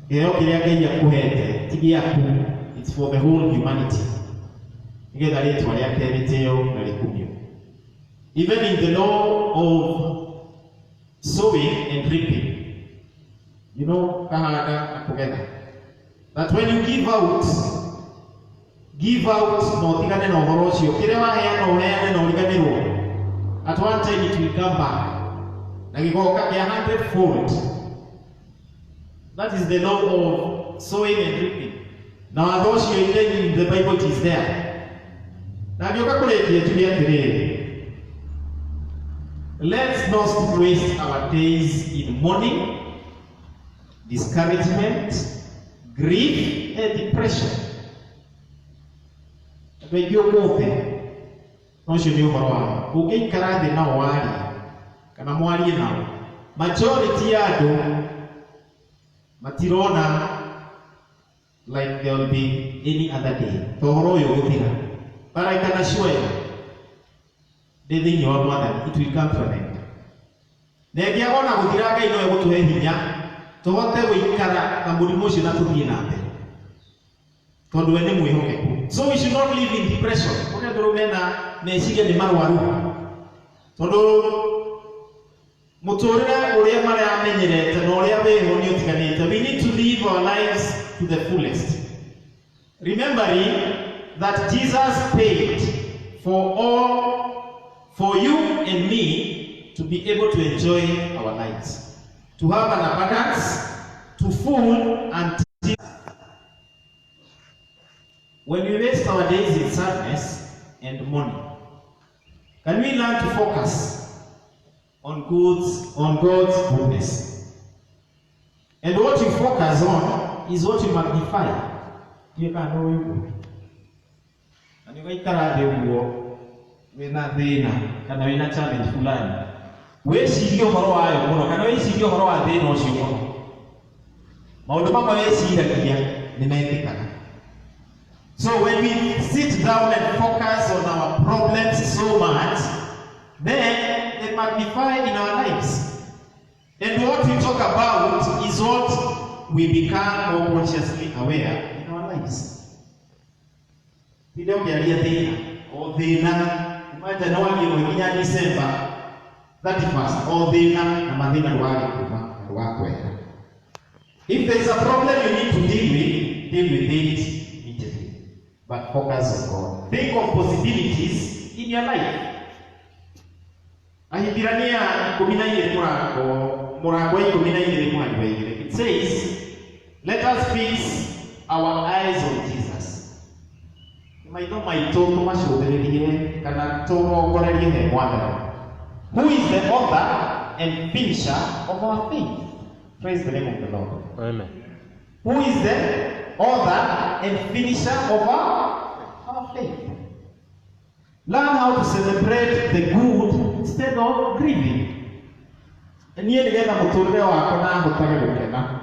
Kĩheo kĩrĩa Ngai akũhete ti gĩaku, it's for the whole humanity. Nĩgetha rĩtwa rĩake rĩtĩĩo na rĩkumio. Even in the law of sowing and reaping, you know, kahanda na kũgetha, that when you give out na ũtigane na ũhoro ũcio, kĩrĩa waheana ũheane na ũriganĩrwo, at one time it will come back na gĩgoka kĩa 100-fold. That is the law of sowing and reaping. Now those you in the Bible it is there. Na gĩoka kũrĩkia tuge atĩrĩrĩ, let's not waste our days in mourning, discouragement, grief, and depression. Andũ aingĩ ũmũthĩ, ũcio nĩ ũhoro wao. Ũngĩikara thĩ nao warie, kana mwarie nao, majority ya andũ matirona like there will be any other day. Tohoro ũyũ gũthira. But I can assure you, thĩinĩ wa Mwathani, it will come to an end. Na ĩngĩaga ona gũthira, Ngai no egũtũhe hinya tũhote gũikara na mũrimũ ũcio na tũthiĩ na mbere. Tondũ we nĩ mwĩhokeku. So we should not live in depression. Kũrĩa andũ mena meciria nĩ marwaru. Tondũ mũtũrĩre ũrĩa maramenyerete na ũrĩa wĩho nĩ ũtiganĩte. We need to live our lives to the fullest. Remembering that Jesus paid for you and me to be able to enjoy our lives, to have an abundance, to full and when we waste our days in sadness and mourning, can we learn to focus on God's goodness? And what you focus on is what you magnify. You can know you. And you can carry wena thina kana wena challenge fulani. Wecirie ũhoro wayo mũno kana wecirie ũhoro wa thĩna ũcio mũno. Maũndũ mamwe weciragia nĩ mekĩkaga. So when we sit down and focus on our problems so much, then they magnify in our lives. And what we talk about is what we become more consciously aware in our lives. Video ukialia thina o thina imagine na wagi mwenginya December 31st o thina na mathina wagi kuma wakwera. If there is a problem you need to deal with it immediately. But focus on God. Think of possibilities in your life. Ahibirania 12 murango 12 mwaka wengine. It says, let us fix our eyes on Jesus. Maitho maitho tumacothererie kana turongorerie he Mwathani. Who is the author and finisher of our faith? Praise the name of the Lord. Amen. Who is the author and finisher of our faith? Learn how to celebrate the good instead of grieving. Niĩ nĩgetha mũtũrĩre wakwa na ngũtage gũkena.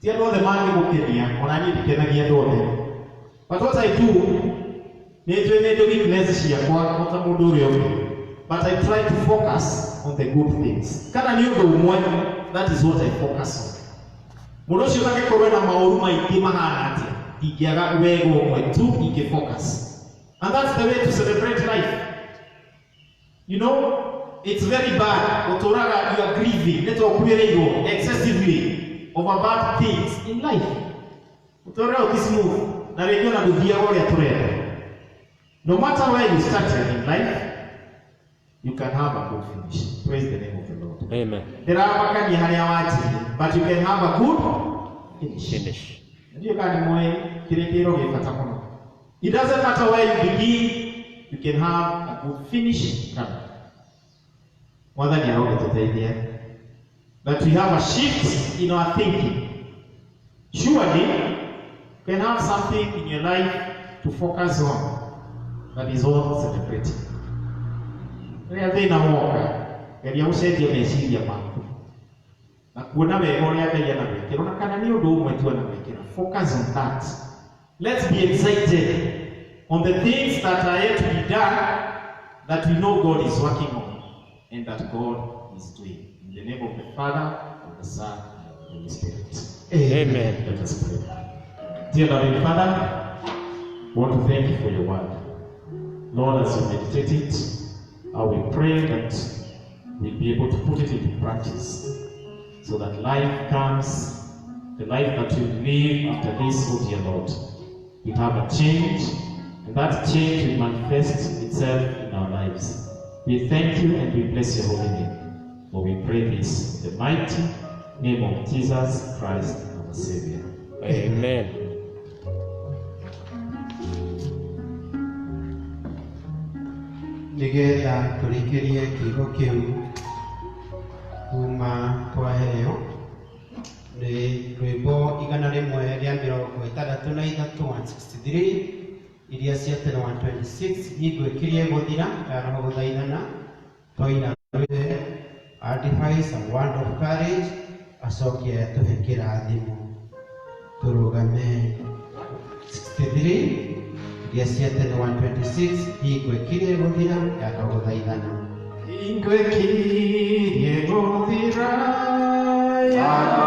Ti andũ othe mangĩgũkenia, ona niĩ ndikenagia andũ othe. But what I do, nĩndũ weakness ciakwa ota mũndũ ũrĩa ũngĩ. But I try to focus on the good things. Kana nĩ ũndũ ũmwe, that is what I focus on. Mũndũ ũcio angĩkorwo na maũru maingĩ mahana atĩa, ingĩaga wega ũmwe tu ingĩfocus. And that's the way to celebrate life. You know, it's very bad. Ũtũraga you are grieving, nĩtũkuĩrĩirwo excessively over bad things in life. Ũtũraga ũkĩsmooth, na rĩngĩ ona ndũthiaga ũrĩa tũrenda. No matter where you started in life, you can have a good finish. Praise the name of the Lord. Amen. Ndĩramakania harĩa watigire, but you can have a good finish. Ndiyo kana moyo kĩrĩkĩrĩro gĩ bata mũno. It doesn't matter where you begin, you can have a good finish. Mwathani arogeteithia. But we have a shift in our thinking. Surely, you can have something in your life to focus on that is all celebrating. Rĩrĩa thĩna woka, geria gũcenjia meciria maku. Na kuona wega ũrĩa Ngai anagwĩkĩra, na kana nĩ ũndũ ũmwe tu anagwĩkĩra. Focus on that. Let's be excited on the things that are yet to be done, that we know God is working on and that God is doing. In the name of the Father, of the Son, and of the Holy Spirit. Amen. Let us pray. Dear loving Father, we want to thank you for your word. Lord, as we meditate it, I will pray that we'll be able to put it into practice so that life comes, the life that we live after this, oh dear Lord, we have a change, and that change will manifest itself in our lives. We thank you and we bless your holy name. For we pray this in the mighty name of Jesus Christ, our Savior. Amen. Nĩgetha tũrĩkĩrie kiugo kĩu kuma twaheo nĩ rwĩmbo 163 163 iria cia tene 126 igwĩkirie gũthira roho gũthaithana twaina advice and word of courage acokie tũhe kĩrathimo tũrũgame 63 iria cia tene 126 igwĩkirie gũthira roho gũthaithana ingwĩkirie gũthira Thank you.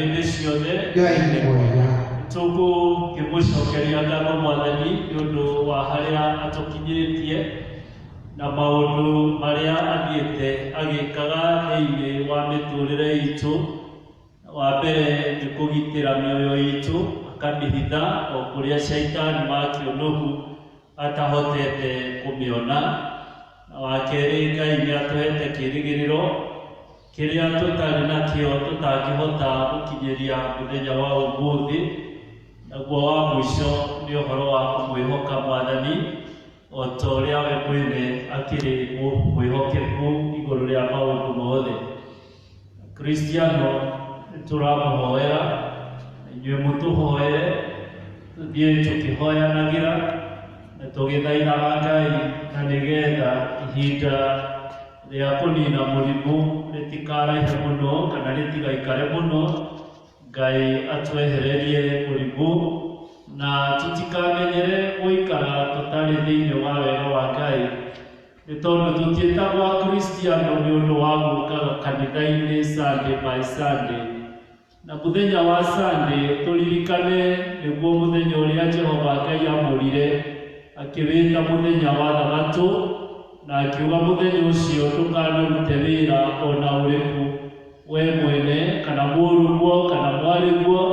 hĩndĩ ciothe. Ngai nĩ mwega. Tũgũkĩmũcokeria ngatho Mwathani nĩ ũndũ wa harĩa atũkinyĩtie na maũndũ marĩa athiĩte agĩkaga thĩinĩ wa mĩtũrĩre itũ. Wa mbere nĩ kũgitĩra mĩoyo itũ, akamĩhitha o kũrĩa caitani makĩonogu atahotete kũmĩona. Wa kerĩ, Ngai nĩ atũhete kĩĩrĩgĩrĩro kĩrĩa tũtarĩ nakĩo tũtangĩhota gũkinyĩria mũthenya wa ũmũthĩ. Naguo wa mũico nĩ ũhoro wa kũmwĩhoka Mwathani, o ta ũrĩa we mwene akĩrĩ mwĩhokeku igũrũ rĩa maũndũ mothe. Kristiano tũramũhoera, inyuĩ mũtũhoere, tũthiĩ tũkĩhoyanagĩra na tũgĩthaithaga Ngai na nĩgetha ihinda rĩa kũnina mũrimũ rĩtikaraihe mũno kana rĩtigaikare mũno. Ngai atwehererie mũrimũ na tũtikamenyere gũikara tũtarĩ thĩinĩ wa wega wa Ngai, nĩ tondũ tũtiĩtagwo Akristiano nĩ ũndũ wa gũũkaga kanitha-inĩ Sunday by Sunday. Na mũthenya wa Sunday tũririkane nĩguo mũthenya ũrĩa Jehova Ngai amũrire akĩwĩta mũthenya wa Thabatũ, na akiuga mũthenya ũcio ndũkanarute wĩra ona ũrĩkũ, we mwene kana mũrũguo kana mwarĩguo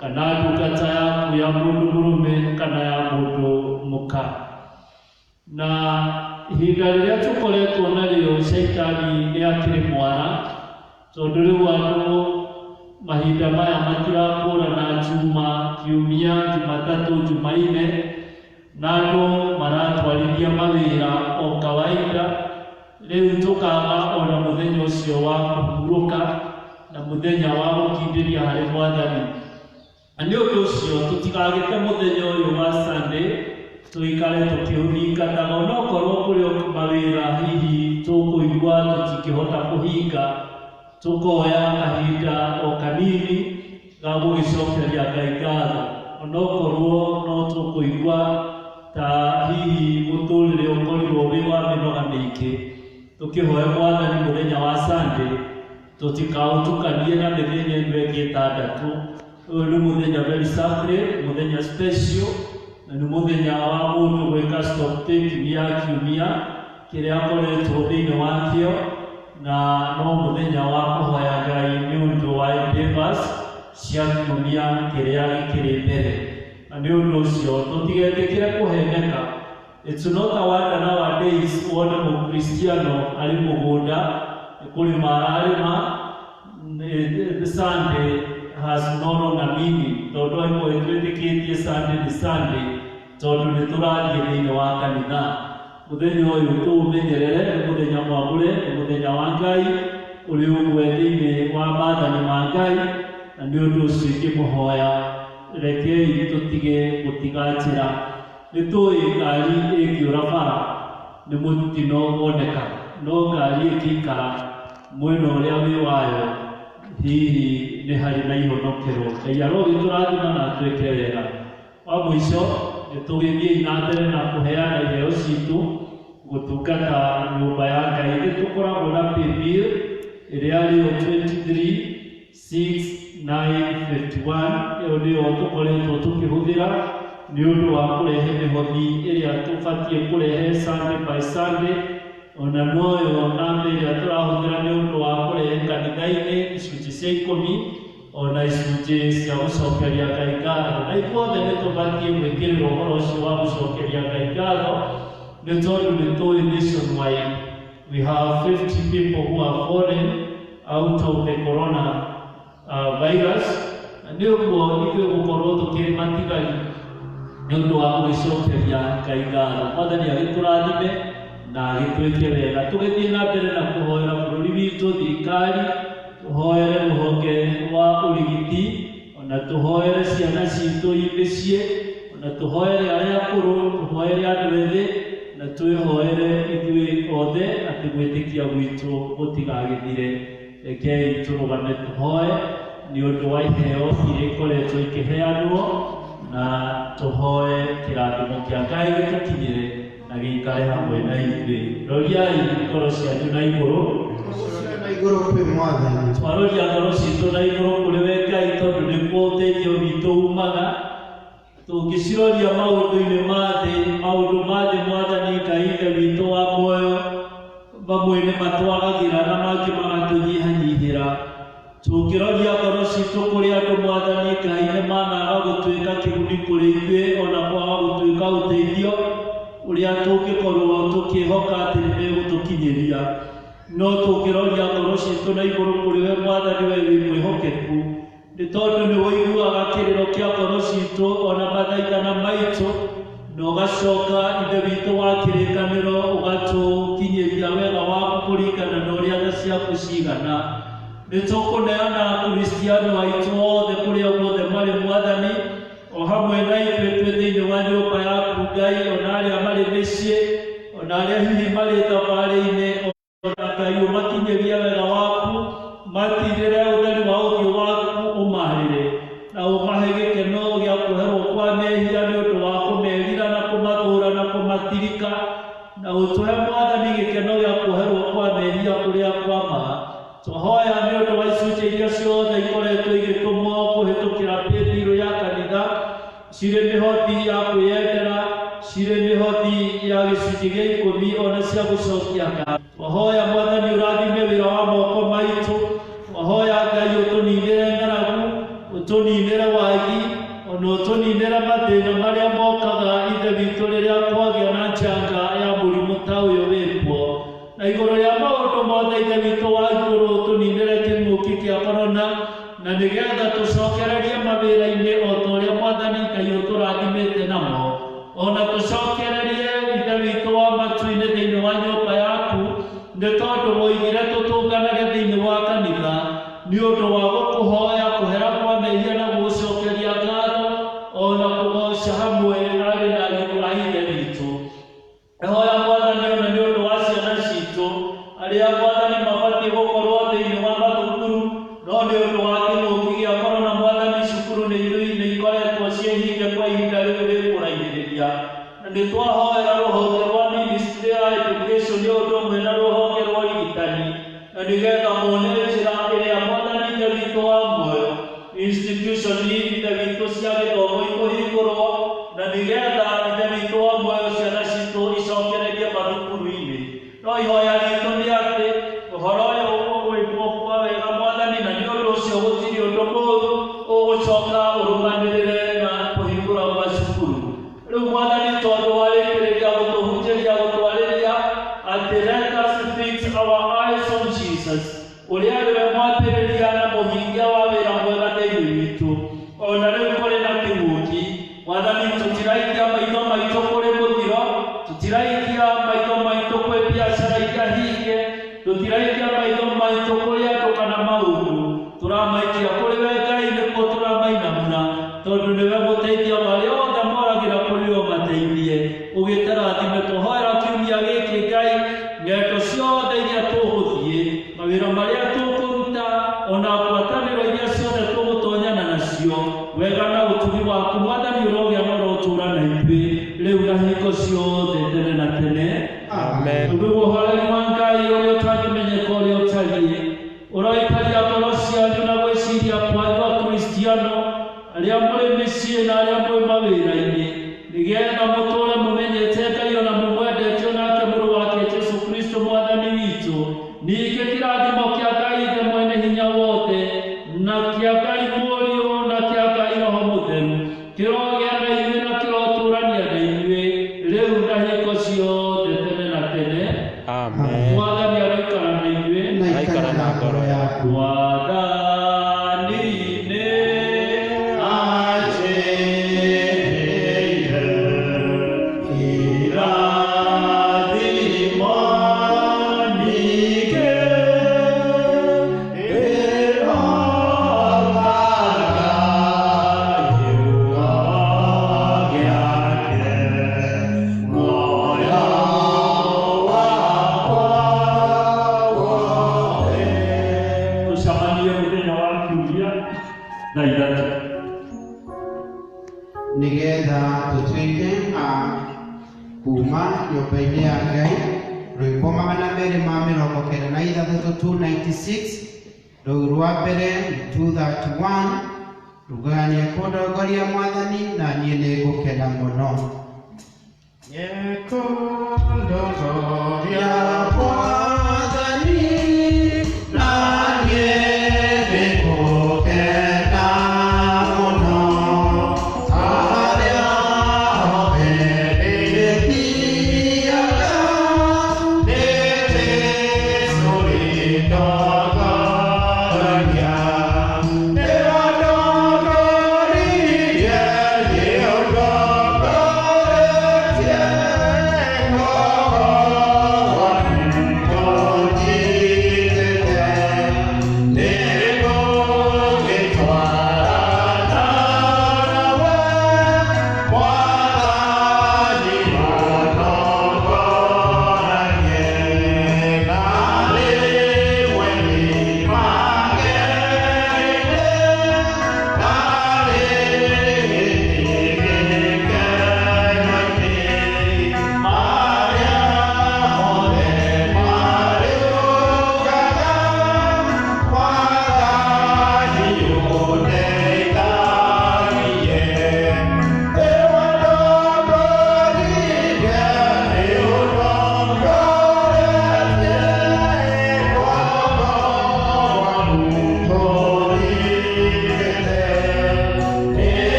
kana ndungata yaku ya mũndũ mũrũme kana ya mũndũ mũka. Na ihinda rĩrĩa tũkoretwo narĩo caitani nĩ akĩrĩ mwana, tondũ rĩu andũ mahinda maya matirakũrana Juma, Kiumia, Jumatatũ, Jumaine, na andũ maratwarithia mawĩra o kawaida. Rĩu tũkaga ona mũthenya ũcio wa kũhurũka na mũthenya wa gũkindĩria harĩ Mwathani. Na nĩ ũndũ ũcio tũtigagĩte mũthenya ũyũ wa Sunday tũikare tũkĩũthingataga, onokorwo kũrĩ mawĩra hihi tũkũigua tũtingĩhota kũhinga, tũkoya kahinda o kanini ga gũgĩcokeria Ngai ngatho. Onokorwo no tũkũigua ta hihi mũtũrĩre ũkorirwo wĩ wa mĩnoga mĩingĩ, tũkĩhoya Mwathani mũthenya wa Sunday tũtikaũtukanie na mĩthenya ĩno ĩngĩ ĩtandatũ. Ũyũ nĩ mũthenya very sacred, mũthenya special, na nĩ mũthenya wa mũndũ gwĩka stock taking ya kiumia kĩrĩa akoretwo thĩinĩ wakĩo, na no mũthenya wa kũhoya Ngai nĩ ũndũ wa endeavors cia kiumia kĩrĩa gĩkĩrĩ mbere. Na nĩ ũndũ ũcio tũtigetĩkĩre kũheneka. It's not a wonder nowadays wone Mũkristiano arĩ mũgũnda kũrĩma ararĩma. The Sunday has no longer meaning, tondũ imwe twĩtĩkĩtie Sunday nĩ Sunday tondũ nĩ tũrathiĩ thĩinĩ wa kanitha. Mũthenya ũyũ tũũmenyerere, nĩ mũthenya mwamũre, nĩ mũthenya wa Ngai ũrĩ ũmwe thĩinĩ wa maathani ma Ngai. Na nĩ ũndũ ũcio ingĩmũhoya, rekei tũtige gũtiga njĩra. Nĩ tũĩ ngari ĩngĩũra bara nĩ mũtino woneka, no ngari ĩngĩikara mwena ũrĩa wĩ wayo hihi nĩ harĩ na ihonokero. Ngai arogĩtũrathima na atwĩke wega. Wa mũico nĩ tũgĩthiĩ na mbere na kũheana iheo citũ gũtungata nyũmba ya Ngai. Nĩ tũkoragwo na paybill ĩrĩa arĩyo 236951. Ĩyo nĩyo tũkoretwo tũkĩhũthĩra nĩ ũndũ wa kũrehe mĩhothi ĩrĩa tũbatiĩ kũrehe Sunday by Sunday. Ona noyo namba ĩrĩa tũrahũthĩra nĩ ũndũ wa kũrehe kanitha-inĩ icunjĩ cia 10, ona icunjĩ cia gũcokeria Ngai ngatho. Na ithuothe nĩ tũbatiĩ gwĩkĩrĩra ũhoro ũcio wa gũcokeria Ngai ngatho, nĩ tondũ nĩ tũĩ nationwide we have 50 people who have fallen out of the corona virus. Na nĩ ũguo ithuĩ gũkorwo tũkĩrĩ matigari nĩ ũndũ wa gũgĩcokeria Ngai ngatho. Mwathani agĩtũrathime na agĩtwĩke wega. Tũgĩthiĩ na mbere na kũhoera bũrũri witũ, thirikari, tũhoere rũhonge rwa ũrigiti, ona tũhoere ciana citũ mĩciĩ, ona tũhoere arĩa akũrũ, tũhoere andũ ethĩ, na twĩhoere ithuĩ othe atĩ gwĩtĩkia gwitũ gũtigagĩthire. Rekei tũrũgame tũhoe nĩ ũndũ wa iheo iria ikoretwo ikĩheanwo, na tũhoe kĩrathimo kĩa Ngai gĩtũkinyĩre na gĩikare hamwe na ithuĩ. Roriai ngoro cianyu na igũrũ. igũrũ kwĩ Mwathani. Twaroria ngoro citũ na igũrũ kũrĩ we Ngai tondũ nĩkuo ũteithio witũ umaga. Tũngĩciroria maũndũ-inĩ ma thĩ, maũndũ ma thĩ Mwathani Ngai Ithe witũ wa muoyo, mamwe nĩ matwagagĩra na mangĩ magatũnyihanyihĩra. Tũngĩroria ngoro citũ kũrĩ andũ Mwathani Ngai nĩ managa gũtuĩka kĩguni kũrĩ ithuĩ, ona kwaga gũtuĩka ũteithio ũrĩa tũngĩkorwo tũkĩhoka atĩ nĩ megũtũkinyĩria. No tũngĩroria ngoro citũ na igũrũ kũrĩ we Mwathani, we wĩ mwĩhokeku, nĩ tondũ nĩ ũiguaga kĩrĩro kĩa ngoro citũ ona mathaithana maitũ, na ũgacoka Ithe witũ wa kĩrĩkanĩro ũgatũkinyĩria wega waku kũringana na ũrĩa tha ciaku cigana. Nĩ tũkũneana Akristiano aitũ othe kũrĩa guothe marĩ Mwathani, o hamwe na ithuĩ twĩ thĩinĩ wa nyũmba yaku Ngai, ona arĩa marĩ mĩciĩ, ona arĩa hihi marĩ thabarĩ-inĩ, ona Ngai ũmakinyĩrie wega waku, matirĩre ũtheri wa ũthiũ waku ũmarĩre, na ũmahe gĩkeno gĩa kweherwo kwa mehia nĩ ũndũ wa kũmerira na kũmathũra na kũmatirika, na ũtũhe Mwathani gĩkeno gĩa kweherwo kwa mehia kũrĩa kwamaga. Tũhoya nĩ ũndũ wa icunjĩ iria ciothe ikoretwo igĩtũmwo kũhĩtũkĩra paybill ya kanitha, cirĩ mĩhothi ya kwĩyendera, cirĩ mĩhothi ya gĩcunjĩ gĩa 10 ona cia gũcokia ngatho. Tũhoya Mwathani ũrathime wĩra wa moko maitũ, tũhoya Ngai ũtũninĩre ng'aragu, ũtũninĩre wagi, ona ũtũninĩre mathĩna marĩa mokaga Ithe witũ rĩrĩa kwagĩa na njanga ya mũrimũ ta ũyũ wĩkuo. Na igũrũ rĩa maũndũ mothe Ithe witũ wa igũrũ ũtũninĩre kĩng'ũki kĩa korona, na nĩgetha tũcokererie mawĩra-inĩ o ta ũrĩa Mwathani Ngai ũtũrathimĩte namo, ona tũcokererie Ithe witũ wa matu-inĩ thĩinĩ wa nyũmba yaku, nĩ tondũ woigire tũtũnganage thĩinĩ wa kanitha nĩ ũndũ wa gũkũhoya kũhera kwa mehia na gũgũcokeria ngatho, ona kũgoca hamwe arĩ na ariũ a Ithe witũ. Ehoya Mwathani ona nĩ ũndũ wa ciana citũ arĩa Mwathani mabatiĩ gũkorwo thĩinĩ wa mathukuru, no nĩ ũndũ wa kĩng'ũki gĩa korona Mwathani cukuru nĩ ikoretwo ciĩhinge kwa ihinda rĩu rĩkũraihĩrĩria. Na nĩ twahoera rũhonge rwa ministry ya education nĩ ũndũ ũmwe na rũhonge rwa ũrigitani, na nĩgetha mone njĩra ĩrĩa Mwathani Ithe witũ wa muoyo institution Ithe witũ cia gĩthomo ikũhingũrwo, na nĩgetha Ithe witũ wa muoyo ciana citũ icokererie mathukuru-inĩ. No ihoya ritũ nĩ atĩ ũhoro ũyũ ũgwĩkwo kwa wega Mwathani, na nĩ ũndũ ũcio gũtirĩ ũndũ mũũru ũgũcoka ũrũmanĩrĩre na kũhingũra gwa cukuru. Rĩu Mwathani tondũ warĩkĩrĩria gũtũhunjĩria gũtwarĩria atĩ let us fix our eyes on Jesus, ũrĩa nĩwe mwambĩrĩria na mũhingia wa wĩra mwega thĩinĩ witũ. Ona rĩu kũrĩ na kĩng'ũki Mwathani, tũtiraikia maitho maitũ kũrĩ mũthiro, tũtiraikia maitho maitũ kwĩ biacara iria hinge, tũtiraikia maitho maitũ kũrĩ andũ kana maũndũ, tũramaikia kũrĩ we Ngai, nĩkuo tũramainamuna, tondũ nĩwe mũteithia wa arĩa othe moragĩra kũrĩ o mateithie. Ũgĩtarathime tũhoera kiumia gĩkĩ Ngai, ng'endo ciothe iria tũgũthiĩ, mawĩra marĩa tũkũruta, ona ngwatanĩro iria ciothe tũgũtonyana nacio, wega na ũtugi waku Mwathani ũrogĩa na ũrotũũra na ithuĩ rĩu na hingo ciothe tene na tene. Amen. Ũndũ ũhoreri wa Ngai ũrĩa ũtangĩmenyeka ũrĩa ũtariĩ, ũroikaria ngoro cianyu na gwĩciria kwanyu Akristiano arĩa mũrĩ mĩciĩ na arĩa mũrĩ mawĩra-inĩ, nĩgetha mũtũũre mũmenyete Ngai ona mũmwendete onake mũrũ wake Jesũ Kristo Mwathani witũ. Ningĩ kĩrathimo kĩa Ngai Ithe mwene hinya wothe, na kĩa Ngai Mũriũ, na kĩa Ngai Roho Mũtheru kĩrogĩa na ithuĩ na kĩrotũũrania na ithuĩ rĩu na hingo ciothe tene na tene. Amen. Mwathani aroikara na ithuĩ, na ikara na ngoro yaku. Mwathani nĩ anjĩrĩire irathimo nyingĩ, ĩroraga kiugo gĩake, muoyo wakwa wothe. Tũcemanie mũthenya wa kiumia na ithatũ nĩgetha tũtuĩke a kuma nyũmba-inĩ ya Ngai rwĩmbo 296 rũu rwa mbere 231 rugania kũndongoria Mwathani na niĩ nĩngũkena mũno. Nĩkũndongoria Mwathani